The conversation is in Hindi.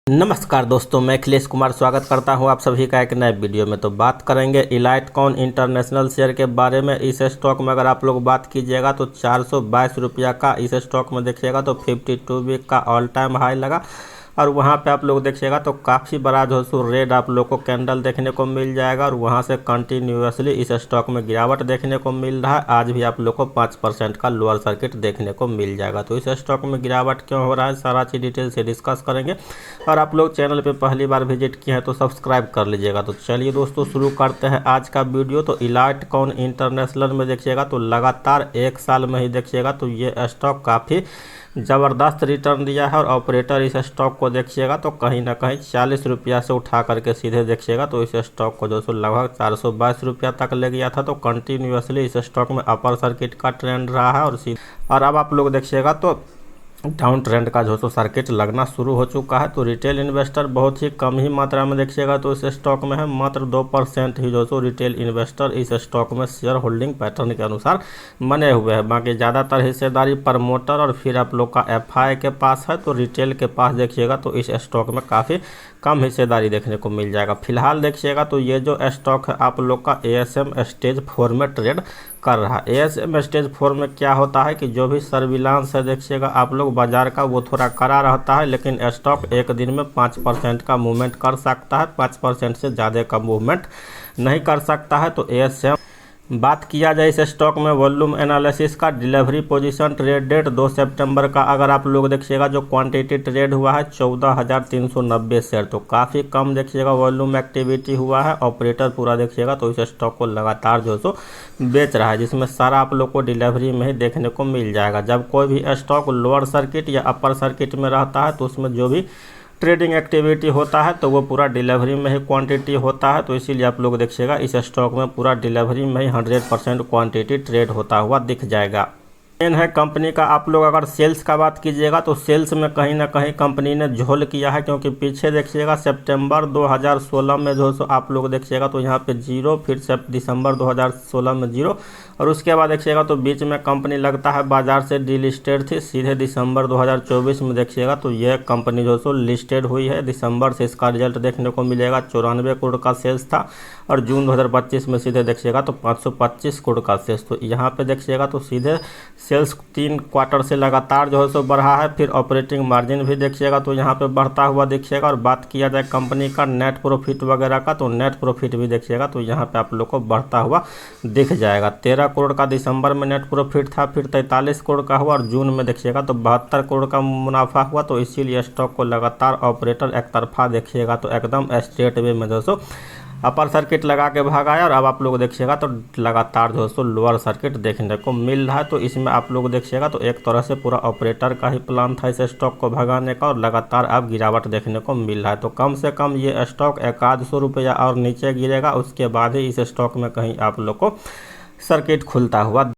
नमस्कार दोस्तों, मैं अखिलेश कुमार स्वागत करता हूं आप सभी का एक नए वीडियो में। तो बात करेंगे इलाइटकॉन इंटरनेशनल शेयर के बारे में। इस स्टॉक में अगर आप लोग बात कीजिएगा तो 422 रुपया का इस स्टॉक में देखिएगा तो 52 वीक का ऑल टाइम हाई लगा और वहां पे आप लोग देखिएगा तो काफ़ी बड़ा जो सो रेड आप लोग को कैंडल देखने को मिल जाएगा और वहां से कंटिन्यूसली इस स्टॉक में गिरावट देखने को मिल रहा है। आज भी आप लोग को 5% का लोअर सर्किट देखने को मिल जाएगा। तो इस स्टॉक में गिरावट क्यों हो रहा है, सारा चीज़ डिटेल से डिस्कस करेंगे। और आप लोग चैनल पे पहली बार विजिट किए हैं तो सब्सक्राइब कर लीजिएगा। तो चलिए दोस्तों शुरू करते हैं आज का वीडियो। तो इलाइटकॉन इंटरनेशनल में देखिएगा तो लगातार एक साल में ही देखिएगा तो ये स्टॉक काफ़ी ज़बरदस्त रिटर्न दिया है और ऑपरेटर इस स्टॉक को देखिएगा तो कहीं ना कहीं 40 रुपया से उठा करके सीधे देखिएगा तो इस स्टॉक को जो सो लगभग 422 रुपया तक ले गया था। तो कंटिन्यूसली इस स्टॉक में अपर सर्किट का ट्रेंड रहा है और अब आप लोग देखिएगा तो डाउन ट्रेंड का जो सो सर्किट लगना शुरू हो चुका है। तो रिटेल इन्वेस्टर बहुत ही कम ही मात्रा में देखिएगा तो इस स्टॉक में है। मात्र 2% ही जो सो रिटेल इन्वेस्टर इस स्टॉक में शेयर होल्डिंग पैटर्न के अनुसार बने हुए हैं। बाकी ज़्यादातर हिस्सेदारी प्रमोटर और फिर आप लोग का एफआई के पास है। तो रिटेल के पास देखिएगा तो इस स्टॉक में काफ़ी कम हिस्सेदारी देखने को मिल जाएगा। फिलहाल देखिएगा तो ये जो स्टॉक है आप लोग का एएसएम स्टेज 4 में ट्रेड कर रहा है। एएसएम स्टेज 4 में क्या होता है कि जो भी सर्विलांस है देखिएगा आप लोग बाजार का वो थोड़ा कड़ा रहता है, लेकिन स्टॉक एक दिन में 5% का मूवमेंट कर सकता है, 5% से ज़्यादा का मूवमेंट नहीं कर सकता है। तो एएसएम बात किया जाए इस स्टॉक में वॉल्यूम एनालिसिस का, डिलीवरी पोजीशन ट्रेड डेट 2 सितंबर का अगर आप लोग देखिएगा जो क्वांटिटी ट्रेड हुआ है 14,390 शेयर। तो काफ़ी कम देखिएगा वॉल्यूम एक्टिविटी हुआ है। ऑपरेटर पूरा देखिएगा तो इस स्टॉक को लगातार जो सो बेच रहा है, जिसमें सारा आप लोग को डिलीवरी में ही देखने को मिल जाएगा। जब कोई भी स्टॉक लोअर सर्किट या अपर सर्किट में रहता है तो उसमें जो भी ट्रेडिंग एक्टिविटी होता है तो वो पूरा डिलीवरी में ही क्वांटिटी होता है। तो इसीलिए आप लोग देखिएगा इस स्टॉक में पूरा डिलीवरी में ही 100% क्वांटिटी ट्रेड होता हुआ दिख जाएगा। मेन है कंपनी का। आप लोग अगर सेल्स का बात कीजिएगा तो सेल्स में कहीं ना कहीं कंपनी ने झोल किया है, क्योंकि पीछे देखिएगा सितंबर 2016 में जो सो आप लोग देखिएगा तो यहाँ पे 0, फिर से दिसंबर 2016 में 0 और उसके बाद देखिएगा तो बीच में कंपनी लगता है बाजार से डीलिस्टेड थी। सीधे दिसंबर 2024 में देखिएगा तो यह कंपनी जो सो लिस्टेड हुई है। दिसंबर से इसका रिजल्ट देखने को मिलेगा। 94 करोड़ का सेल्स था और जून 2025 में सीधे देखिएगा तो 525 करोड़ का सेल्स। तो यहाँ पे देखिएगा तो सीधे सेल्स 3 क्वार्टर से लगातार जो है सो बढ़ा है। फिर ऑपरेटिंग मार्जिन भी देखिएगा तो यहाँ पे बढ़ता हुआ देखिएगा। और बात किया जाए कंपनी का नेट प्रॉफिट वगैरह का तो नेट प्रॉफिट भी देखिएगा तो यहाँ पे आप लोग को बढ़ता हुआ दिख जाएगा। 13 करोड़ का दिसंबर में नेट प्रॉफिट था, फिर 43 करोड़ का हुआ और जून में देखिएगा तो 72 करोड़ का मुनाफा हुआ। तो इसीलिए स्टॉक को लगातार ऑपरेटर एक तरफा देखिएगा तो एकदम स्ट्रेट वे में जो सो अपर सर्किट लगा के भागाया और अब आप लोग देखिएगा तो लगातार जो है सो लोअर सर्किट देखने को मिल रहा है। तो इसमें आप लोग देखिएगा तो एक तरह से पूरा ऑपरेटर का ही प्लान था इस स्टॉक को भगाने का और लगातार अब गिरावट देखने को मिल रहा है। तो कम से कम ये स्टॉक 100 रुपया और नीचे गिरेगा, उसके बाद ही इस स्टॉक में कहीं आप लोग को सर्किट खुलता हुआ